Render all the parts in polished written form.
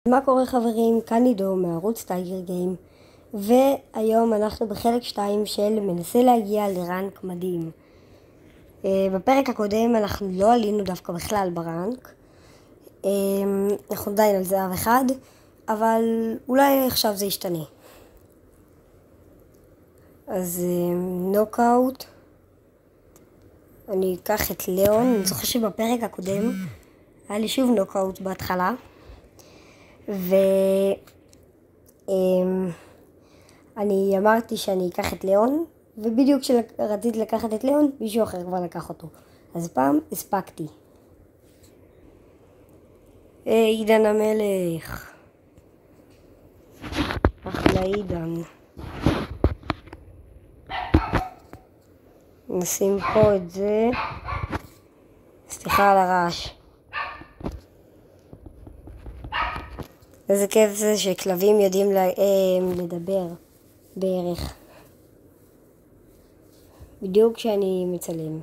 מה קורה חברים? כאן עידו מערוץ טייגר גיים, והיום אנחנו בחלק 2 של מנסה להגיע לרנק מדהים. בפרק הקודם אנחנו לא עלינו דווקא בכלל ברנק, אנחנו עדיין על זהב אחד, אבל אולי עכשיו זה ישתנה. אז נוקאוט, אני אקח את ליאון. אני זוכר שבפרק הקודם היה לי שוב נוקאוט בהתחלה, אני אמרתי שאני אקח את ליאון, ובדיוק כשרציתי לקחת את ליאון, מישהו אחר כבר לקח אותו. אז פעם הספקתי. עידן המלך. אחלה עידן. נשים פה את זה. סליחה על הרעש. איזה כיף זה שכלבים יודעים לדבר בערך. בדיוק כשאני מצלם.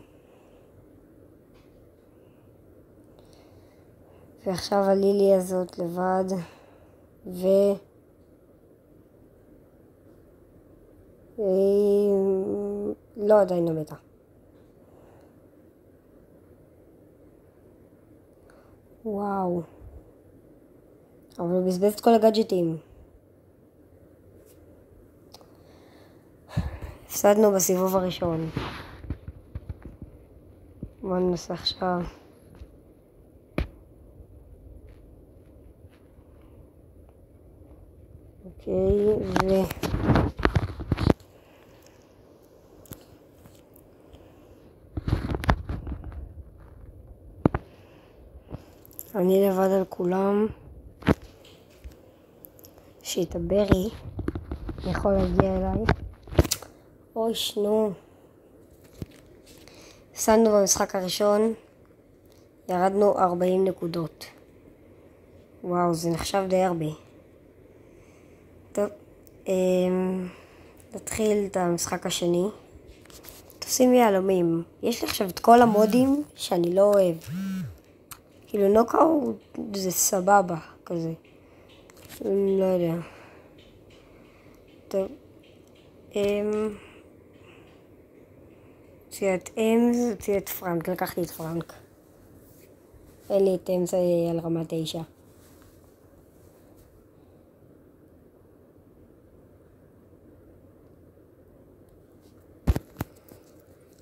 ועכשיו הלילי הזאת לבד. לא, עדיין לא מתה. וואו. אבל הוא בזבז את כל הגאדג'טים. הפסדנו בסיבוב הראשון. בוא ננסה עכשיו. אוקיי, אני לבד על כולם. שאת הברי יכול להגיע אליי. אוי שנו. הפסדנו במשחק הראשון. ירדנו 40 נקודות. וואו, זה נחשב די הרבה. טוב, נתחיל את המשחק השני. תופסים יהלומים. יש לי עכשיו את כל המודים שאני לא אוהב. כאילו נוקאוט זה סבבה כזה. לא יודע. טוב. הוציא את אמס, הוציא את פרנק. לקחתי את פרנק. אין לי את אמס על רמה 9.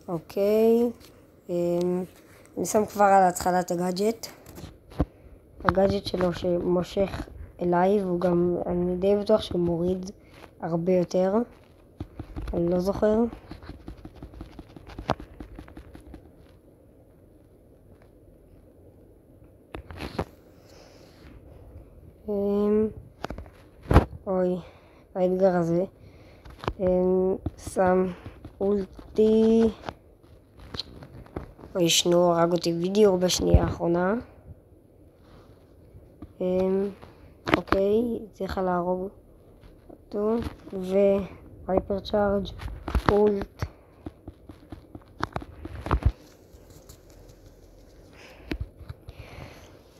אוקיי. אני שם כבר על התחלת הגאדג'ט. הגאדג'ט שלו שמושך אליי, והוא גם, אני די בטוח שהוא מוריד הרבה יותר. אני לא זוכר. אוי, האתגר הזה. שם אולטי. אוי, שנו, הרג אותי בדיוק בשנייה האחרונה. אוקיי, צריכה להרוג אותו. והייפר צ'ארג' אולט.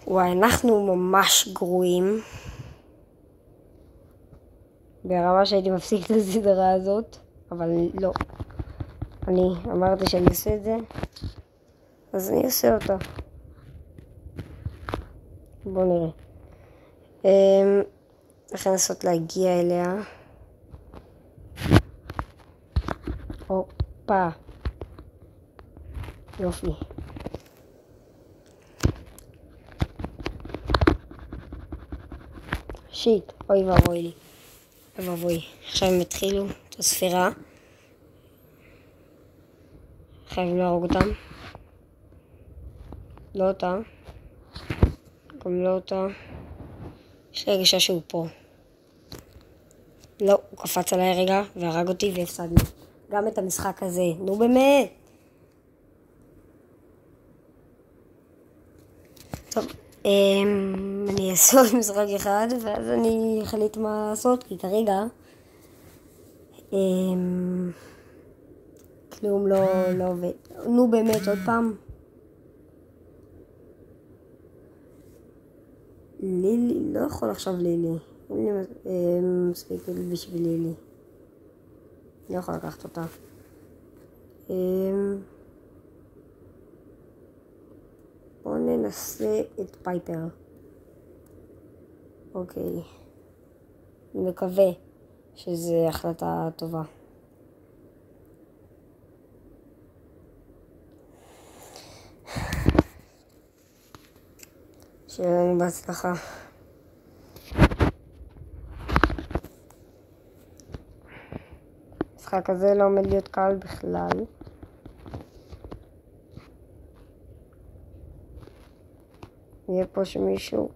וואי, אנחנו ממש גרועים. ברמה שהייתי מפסיק את הסדרה הזאת, אבל לא. אני אמרתי שאני אעשה את זה, אז אני אעשה אותה. בואו נראה. צריך לנסות להגיע אליה. הופה. יופי. שיט. אוי ואבוי לי. אוי ואבוי. עכשיו הם התחילו את הספירה. חייבים להרוג אותם. לא אותה. גם לא אותה. יש לי הרגשה שהוא פה. לא, הוא קפץ עליי רגע והרג אותי והפסדנו. גם את המשחק הזה. נו באמת. טוב, אני אעשה עוד משחק אחד ואז אני אחליט מה לעשות, כי כרגע כלום לא עובד. נו באמת, עוד פעם. לילי, לא יכול עכשיו לילי. אין לי מספיק בשביל לילי. לא יכול לקחת אותה. בואו ננסה את פייפר. אוקיי. אני מקווה שזו החלטה טובה. שיהיה לנו בהצלחה. המשחק הזה לא עומד להיות קל בכלל. יהיה פה שמישהו,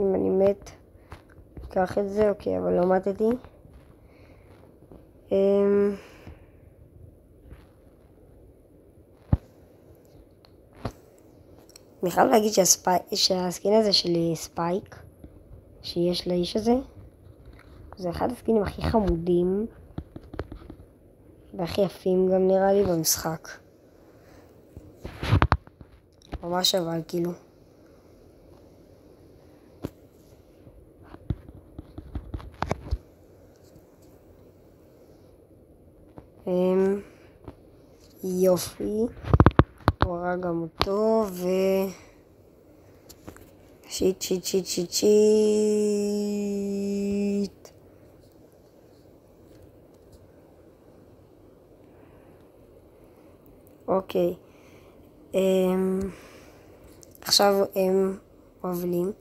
אם אני מת, קח את זה, אוקיי, אבל לא מתתי. אני חייב להגיד שהסקין הזה שלי ספייק, שיש לאיש הזה, זה אחד הסקינים הכי חמודים והכי יפים גם נראה לי במשחק. ממש אבל כאילו. יופי. הוא הרג גם אותו שיט. אוקיי. עכשיו הם מבלים.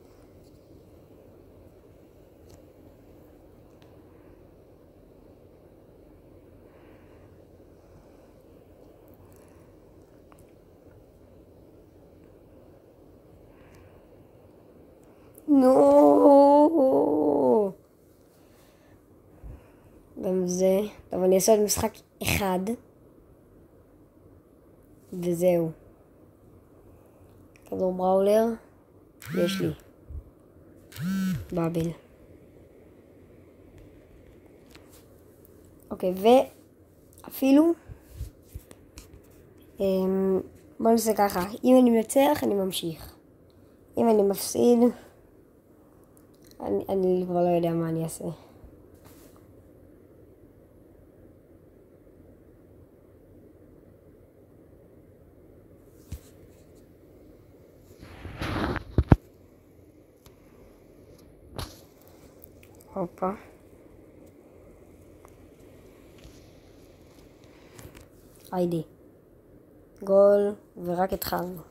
נו. גם זה. טוב, אני אעשה עוד משחק אחד. וזהו. כדור בראולר. יש לי. באבל. אוקיי, ואפילו בוא נעשה ככה. אם אני מנצח, אני ממשיך. אם אני מפסיד, אני כבר לא יודע מה אני אעשה. הופה. היידי. גול, ורק התחלנו.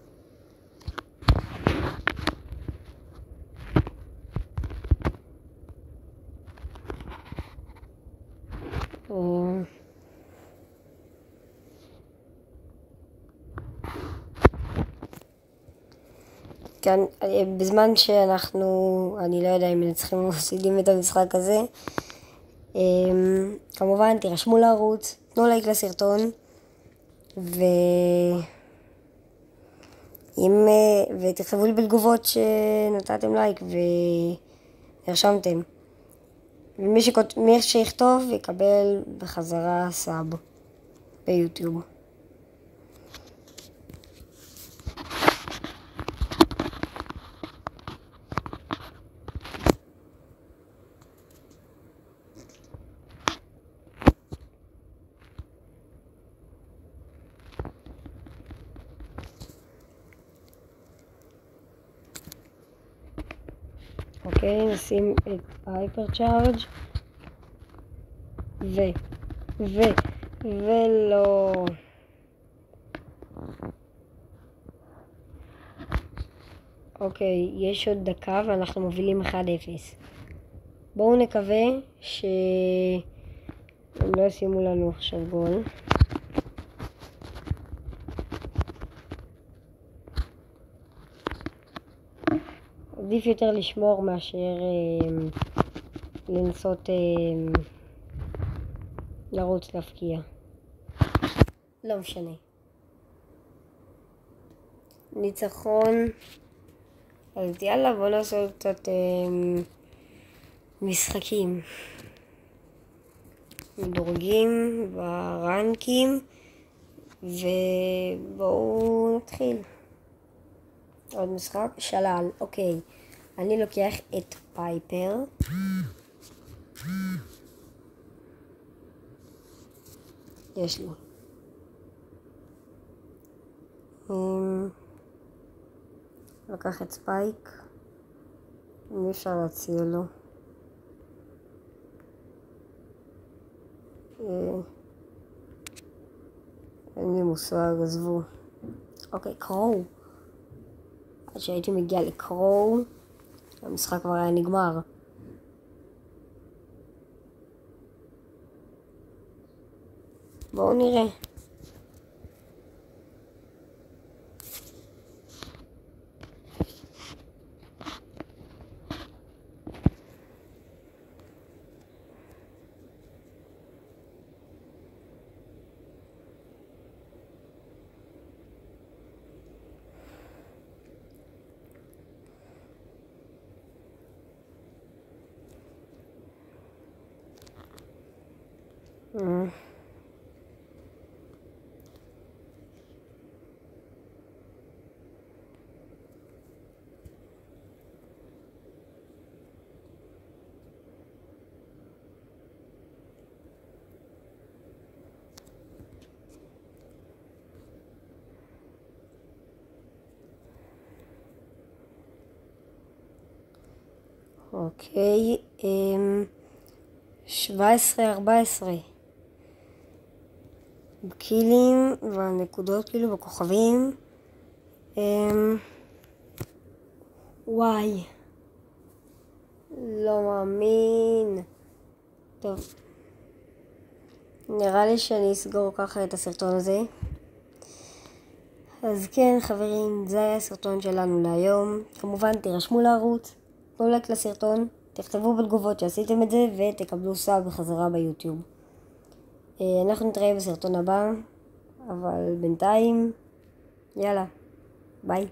כן, בזמן שאנחנו, אני לא יודע אם מנצחים או מפסידים את המשחק הזה, כמובן תירשמו לערוץ, תנו לייק לסרטון, ותכתבו לי בתגובות שנתתם לייק ונרשמתם. ומי שיכתוב יקבל בחזרה סאב ביוטיוב. אוקיי, נשים את ההייפר צ'ארג' ולא. אוקיי, יש עוד דקה ואנחנו מובילים 1-0. בואו נקווה שהם לא ישימו לנו עכשיו גול. עדיף יותר לשמור מאשר לנסות לרוץ להפקיע. לא משנה. ניצחון. אז יאללה, בוא נעשה קצת משחקים. מדורגים ברנקים. ובואו נתחיל. עוד משחק. שלל. אוקיי. אני לוקח את פייפר. יש לי. לקח את ספייק. מי אפשר להציע לו? אין לי מושג, עזבו. אוקיי, קרו. עד שהייתי מגיע לקרו, המשחק כבר היה נגמר. בואו נראה. אוקיי, 17-14 בקילים והנקודות כאילו בכוכבים. וואי, לא מאמין. טוב, נראה לי שאני אסגור ככה את הסרטון הזה. אז כן חברים, זה היה הסרטון שלנו להיום. כמובן תירשמו לערוץ, תנו לייק לסרטון, תכתבו בתגובות שעשיתם את זה ותקבלו סאב בחזרה ביוטיוב. אנחנו נתראה בסרטון הבא, אבל בינתיים יאללה, ביי.